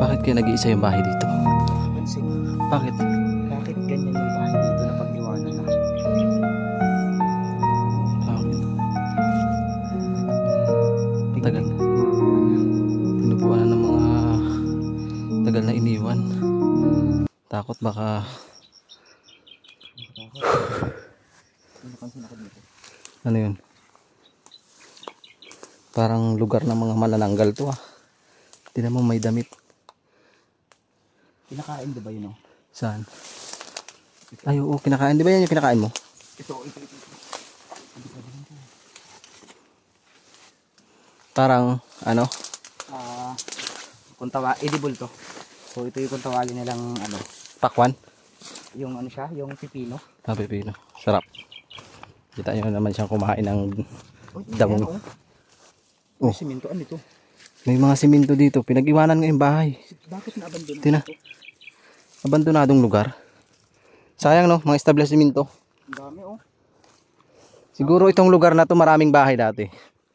Bakit kaya nag-iisa yung bahay dito? Pansin. Bakit? Bakit ganyan yung bahay dito na pag-iwanan na? Bakit? Tagal. Tinubuan na ng mga tagal na iniwan. Takot baka Napansin ako dito. ano yun? Parang lugar ng mga manananggal to ah. Tingnan mo may damit. Kinakain di ba yun oh? Saan? Ay oo, kinakain. Di ba yan yung kinakain mo? Ito. Parang ano? Edible to. So ito yung kung tawagin nilang ano, Pakwan? yung ano siya, yung pipino. Ah, pipino. Sarap. Kita nyo naman siyang kumain ng Damo. damo. Oh. Oh. Simento, ano ito? May mga simento dito. Pinag-iwanan ngayong bahay. Bakit na-abandon Tina. ito? Abandonadong lugar. Sayang no, mga establishmento. Ang dami oh. Siguro itong lugar na to maraming bahay dati.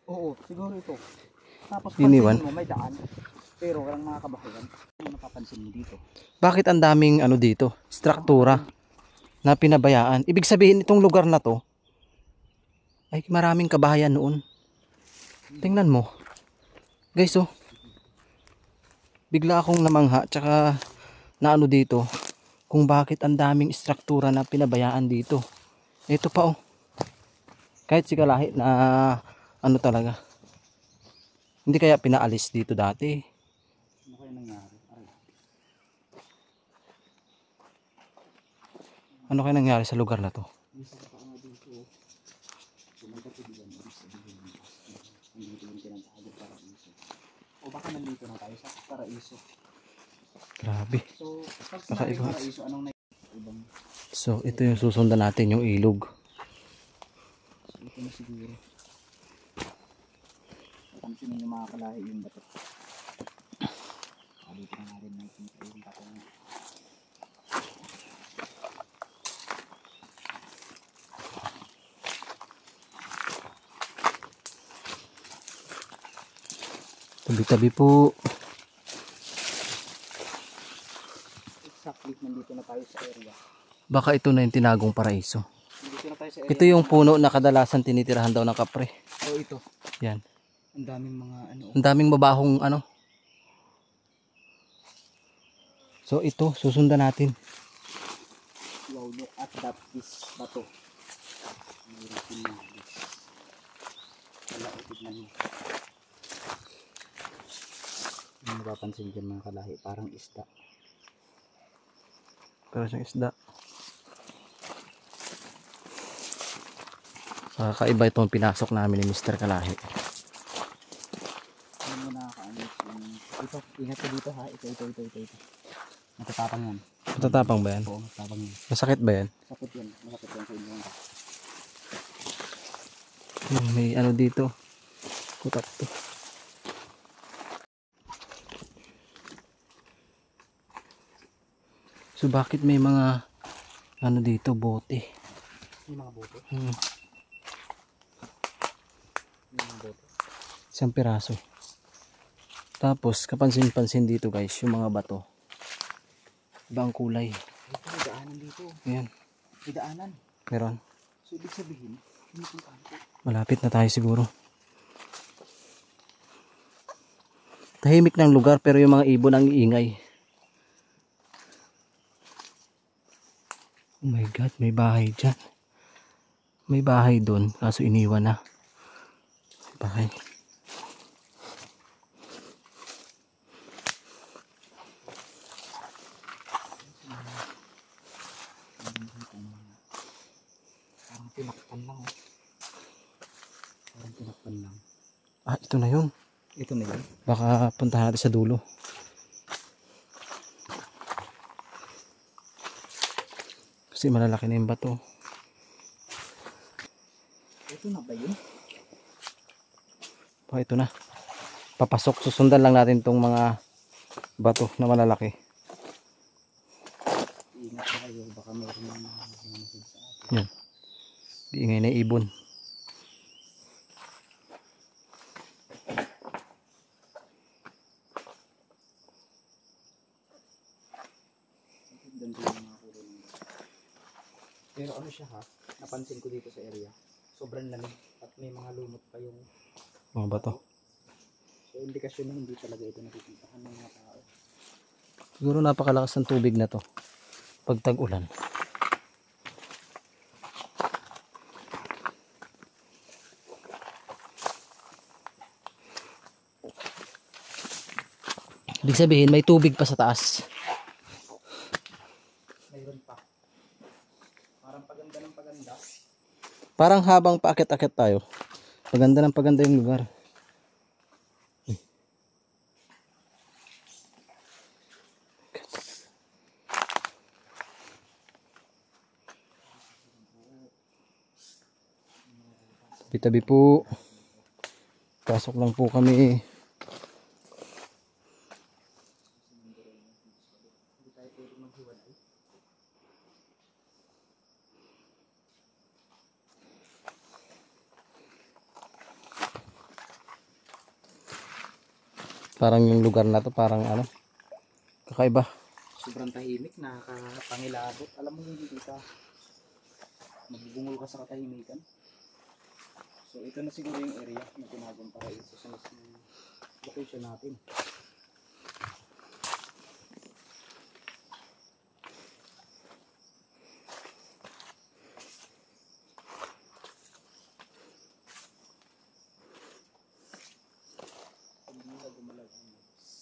Oo, siguro ito. Tapos Iniwan. pansin mo may daan. Pero walang mga kabahayan. Ano napapansin mo dito? Bakit ang daming ano dito? Struktura na pinabayaan. Ibig sabihin itong lugar na to ay maraming kabahayan noon. Tingnan mo. Guys oh. Bigla akong namangha tsaka na ano dito kung bakit ang daming struktura na pinabayaan dito. Ito pa oh. Kahit si Kalahi na ano talaga. Hindi kaya pinaalis dito dati. Ano kaya nangyari? Ano kaya nangyari sa lugar na to? O baka nandito na tayo sa paraiso. Grabe. So, pag Baka sinabi iba. paraiso, anong ibang? So ito yung susundan natin, yung ilog. Ito na siguro. Pansin yung mga Kalahi yung bato. Dito na rin nakikita yung bato niya. Tabi-tabi po. Exactly, nandito na tayo sa area. Baka ito na yung tinagong paraiso. Nandito na tayo sa area. Ito yung puno na kadalasan tinitirahan daw ng kapre. So ito. Yan. Ang daming mga ano. Ang daming babahong ano. So ito, susundan natin. Wow, look at that this bato. Mayroon pinagis. Wala o tignan mo. Yung napapansin dyan mga Kalahi, parang isda. Pero siyang isda. Kakaiba itong pinasok namin ni Mr. Kalahi. Ano mo nakakaalis yung... Ito, ingat ka dito ha. Ito. Matatapang yan. Matatapang ba yan? Oo, matatapang yan. Masakit ba yan? Sakit yan. Masakit yan sa inyo. May ano dito. Kutat to. So bakit may mga ano dito, bote? May mga bote. Hmm. May mga bote. Isang piraso. Tapos kapansin-pansin dito guys, yung mga bato. Ibang kulay. Ito, may daanan dito. Ayan. May daanan. Meron. So, ibig sabihin, pinupuntahan ko. Malapit na tayo siguro. Tahimik ng lugar pero yung mga ibon ang iingay. Oh my God, may bahay dyan. May bahay doon, kaso iniwan na. Bahay. Parang tinakpan lang. Parang tinakpan lang. Ah, ito na yun. Ito na yun. Baka puntahan natin sa dulo. Kasi malalaki na yung bato. Ito na ba yun? Baka ito na. Papasok. Susundan lang natin tong mga bato na malalaki. Ingat na kayo. Baka mayroon ng mga sa atin. Yan. Iingay na ibon. Pero ano siya ha, napansin ko dito sa area, sobrang lamig at may mga lumot pa yung Mga bato. so indikasyon na hindi talaga ito napipuntahan ng mga tao. Siguro napakalakas ng tubig na to pag tag-ulan. Ibig sabihin may tubig pa sa taas. Mayroon pa. Parang paganda ng paganda. Parang habang paakit-akit tayo, paganda ng paganda yung lugar. Tabi-tabi po. Pasok lang po kami. Hindi tayo pwede maghiwalay. Parang yung lugar na to parang ano, kakaiba. Sobrang tahimik, nakakapangilabot. Alam mo hindi ka magbubungol ka sa katahimikan. So ito na siguro yung area na tinagong paraiso sa mismong location natin.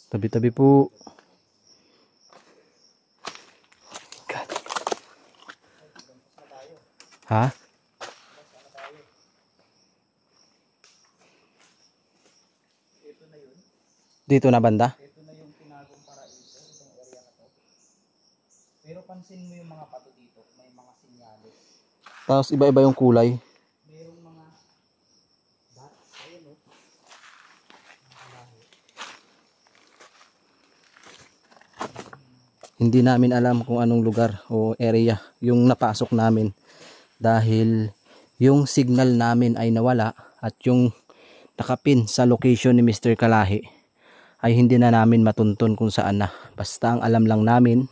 Tabi-tabi po. God. Ha? Ito na yun. Dito na banda? Ito na yung tinagong paraiso, itong area na to. Pero pansin mo yung mga pato dito, may mga sinyales. Tapos iba-iba yung kulay. Merong mga dots, ayun o. Hindi namin alam kung anong lugar o area yung napasok namin dahil yung signal namin ay nawala at yung nakapin sa location ni Mr. Kalahi ay hindi na namin matuntun kung saan na. Basta ang alam lang namin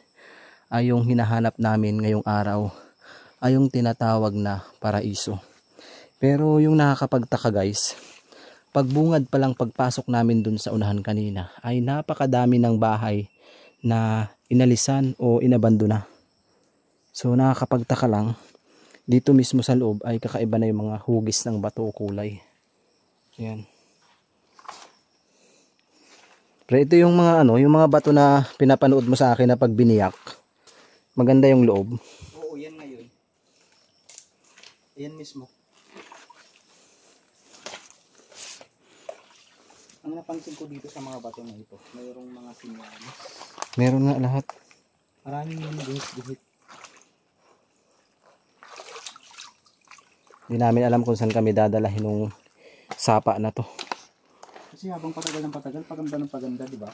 ay yung hinahanap namin ngayong araw ay yung tinatawag na paraiso. Pero yung nakakapagtaka guys, pagbungad pa lang pagpasok namin dun sa unahan kanina ay napakadami ng bahay na inalisan o inabandona. So nakakapagtaka lang, dito mismo sa loob ay kakaiba na yung mga hugis ng bato o kulay. Ayan. Pero ito yung mga ano, yung mga bato na pinapanood mo sa akin na pag biniyak. Maganda yung loob. Oo, yan ngayon. Ayan mismo. Ang napansin ko dito sa mga bato na ito, mayroong mga sinyalis. Meron nga lahat. Maraming yung guhit-guhit. Hindi namin alam kung saan kami dadalahin ng sapa na to. Kasi habang patagal ng patagal, paganda ng paganda, di ba?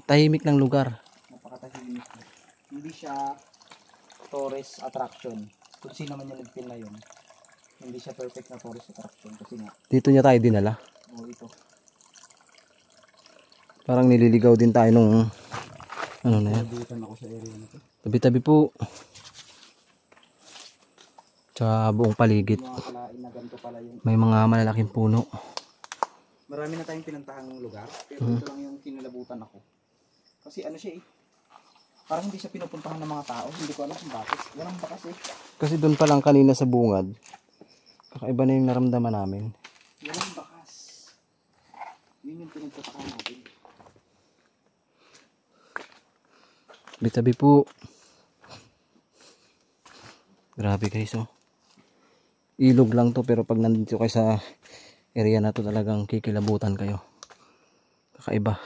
Tahimik ng lugar. Napakatahimik. Hindi siya tourist attraction. Kung sino man yung nagpil na yun, hindi siya perfect na tourist attraction. Kasi nga, Dito niya tayo dinala. ito. Parang nililigaw din tayo nung ano na yan. Nabutan ako sa area na to. Tabi-tabi po. Sa buong paligid. Mga kalain na ganito pala yung... May mga malalaking puno. Marami na tayong pinantahang lugar, pero ito lang yung kinalabutan ako. Kasi ano siya eh, parang hindi siya pinupuntahan ng mga tao, hindi ko alam kung bakit. Ganun ba kasi? Kasi doon pa lang kanina sa bungad, kakaiba na yung naramdaman namin. Walang bakas. Yun yung pinagtataka natin. Tabi-tabi po. Grabe guys oh. Ilog lang to pero pag nandito kayo sa area na to talagang kikilabutan kayo. Kakaiba.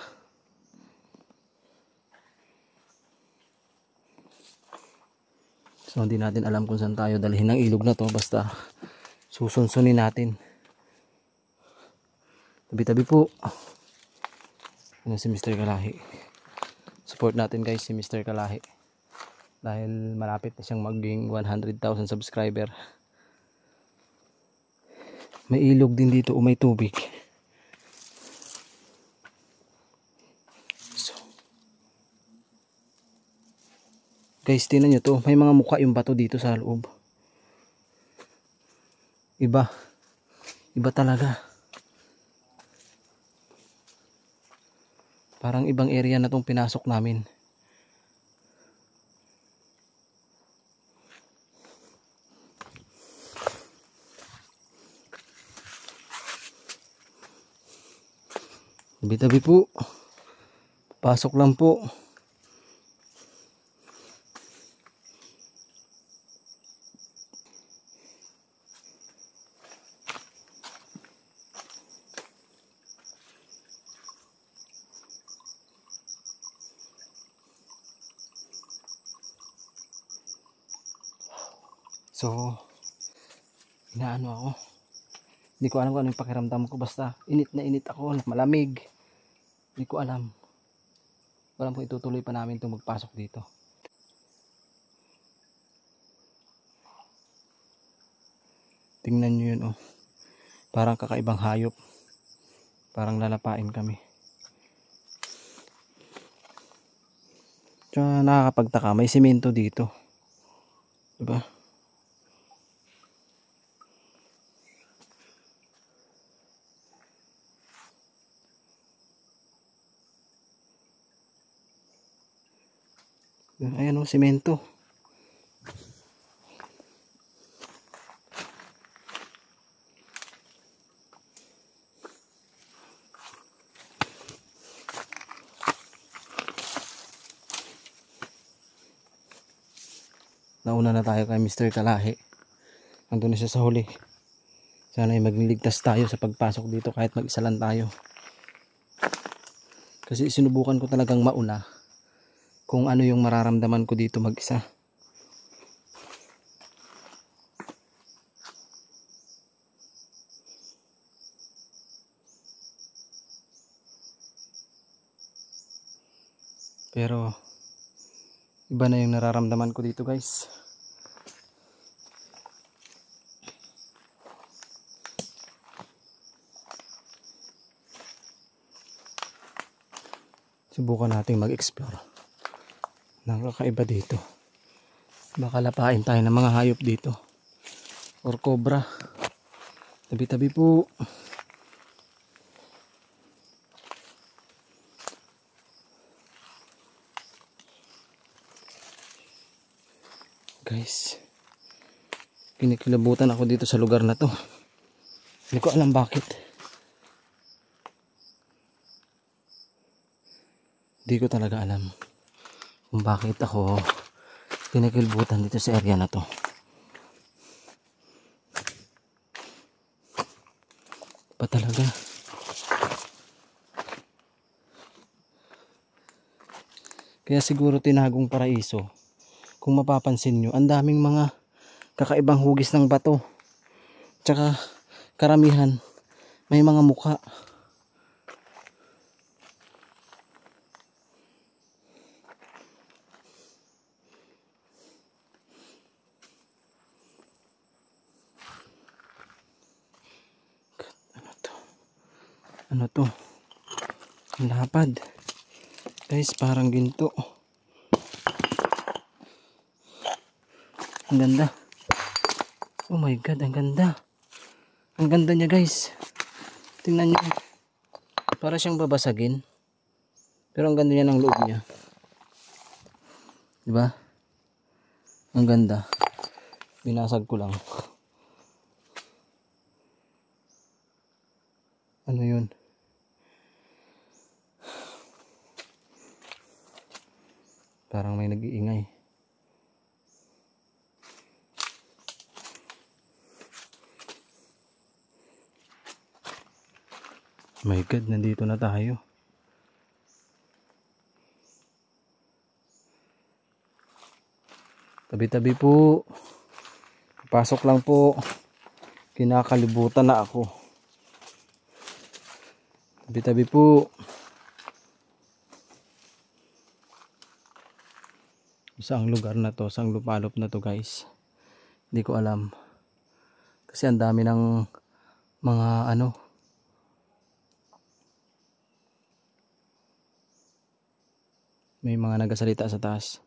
So hindi natin alam kung saan tayo dalhin ng ilog na to, basta susunsunin natin. Tabi-tabi po. Ano si Mr. Kalahi. Support natin guys si Mr. Kalahi. Dahil malapit na siyang maging 100,000 subscriber. May ilog din dito o may tubig. Guys, tingnan nyo to. May mga mukha yung bato dito sa loob. Iba. Iba talaga. Parang ibang area na tong pinasok namin. Tabi-tabi po. Pasok lang po. So, inaano ako. Hindi ko alam kung ano yung pakiramdam ko. Basta init na init ako. Malamig. Hindi ko alam. Walang kung itutuloy pa namin itong magpasok dito. Tingnan nyo yun oh. Parang kakaibang hayop. Parang lalapain kami. Tsaka nakakapagtaka. May simento dito. Diba? Ayan oh, simento. Nauna na tayo kay Mr. Kalahi. Andun na siya sa huli. Sana ay magliligtas tayo sa pagpasok dito kahit mag-isa lang tayo. Kasi sinubukan ko talagang mauna kung ano yung mararamdaman ko dito mag-isa. Pero iba na yung nararamdaman ko dito guys. Subukan nating mag-explore. Nakakaiba dito. Baka lapain tayo ng mga hayop dito. Or cobra. Tabi-tabi po. Guys, kinikilabutan ako dito sa lugar na to. Hindi ko alam bakit. Hindi ko talaga alam kung bakit ako kinikilabutan dito sa area na to. Pa talaga. Kaya siguro tinagong paraiso. Kung mapapansin nyo, ang daming mga kakaibang hugis ng bato. Tsaka karamihan may mga mukha. Ano to? Ang lapad. Guys, parang ginto. Ang ganda. Oh my god, ang ganda. Ang ganda niya guys. Tingnan nyo. Para siyang babasagin. Pero ang ganda niya ng loob niya. Diba? Ang ganda. Binasag ko lang. Ano yun? Parang may nag-iingay. My god, nandito na tayo. Tabi-tabi po. Pasok lang po. Kinakalibutan na ako. Tabi-tabi po. Saang lugar na to, saang lupalop na to guys. Hindi ko alam. Kasi ang dami ng mga ano. May mga nagasalita sa taas.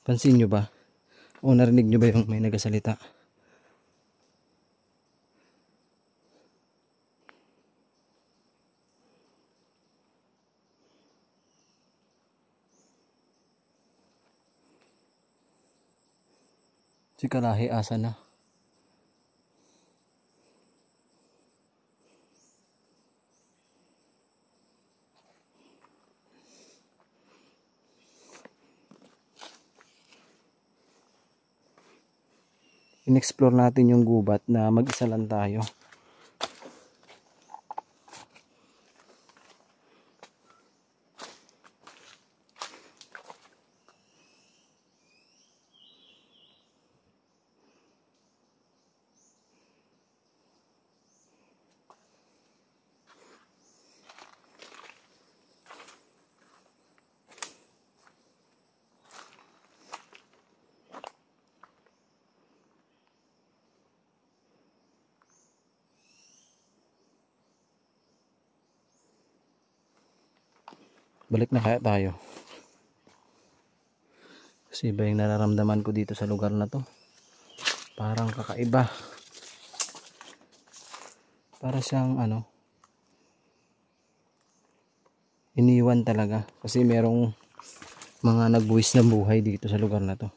Pansin nyo ba? O narinig nyo ba yung may nagasalita? Si Kalahi asa na? In-explore natin yung gubat na mag-isa lang tayo. Balik na kaya tayo. Kasi iba yung nararamdaman ko dito sa lugar na to. Parang kakaiba. Para siyang iniwan talaga. Kasi merong mga nagbuwis na buhay dito sa lugar na to.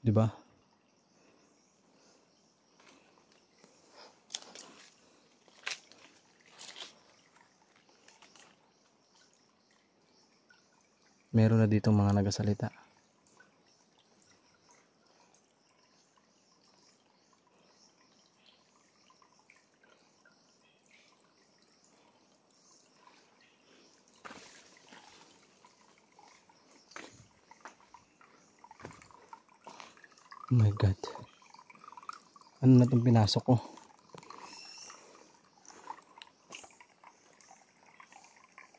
'Di ba? Meron na dito mga nagasalita. Oh my God. Ano na itong pinasok ko?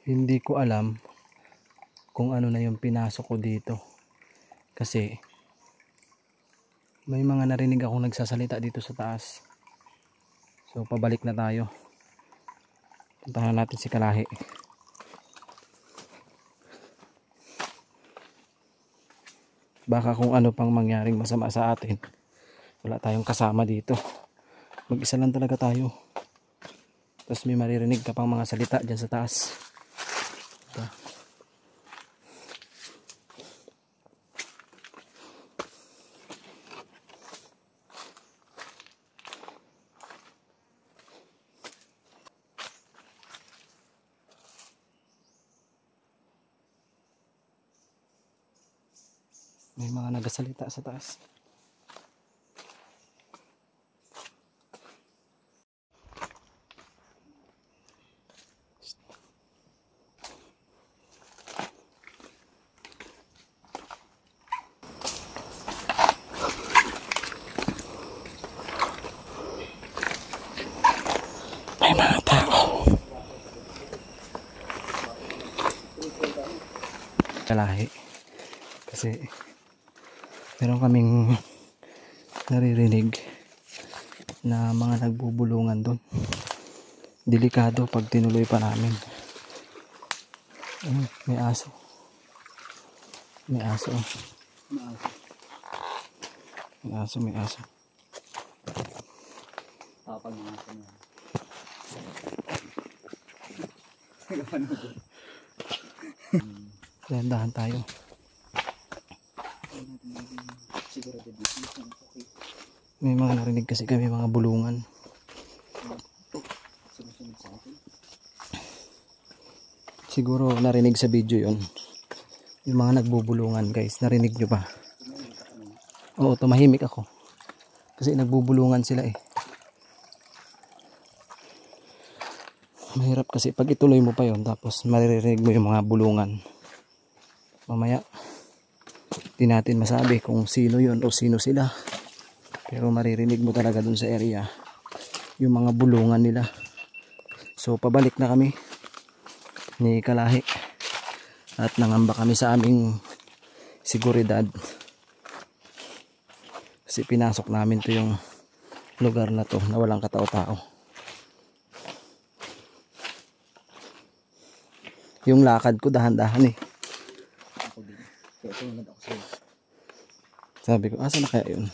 Hindi ko alam kung ano na yung pinasok ko dito. Kasi may mga narinig akong nagsasalita dito sa taas. So pabalik na tayo. Puntahan natin si Kalahi. Baka kung ano pang mangyaring masama sa atin. Wala tayong kasama dito. Mag-isa lang talaga tayo. Tapos may maririnig ka pang mga salita dyan sa taas. Ito. May mga nagasalita sa taas. May mga tao. Kalahi. Kasi meron kaming naririnig na mga nagbubulungan doon. Delikado pag tinuloy pa namin. May aso. May aso. May aso, may aso. Tapag ng aso na. Dahan-dahan tayo. Siguro dito. Okay. May mga narinig kasi kami mga bulungan. Sumusunod sa atin. Siguro narinig sa video yon. Yung mga nagbubulungan guys. Narinig nyo ba? Oo, tumahimik ako. Kasi nagbubulungan sila eh. Mahirap kasi pag ituloy mo pa yon tapos maririnig mo yung mga bulungan. Mamaya di natin masabi kung sino yon o sino sila. Pero maririnig mo talaga dun sa area yung mga bulungan nila. So pabalik na kami ni Kalahi at nangamba kami sa aming seguridad. Kasi pinasok namin to yung lugar na to na walang katao-tao. Yung lakad ko dahan-dahan eh. Ako din. Tulad ako sa'yo. Sabi ko, asa na kaya yun?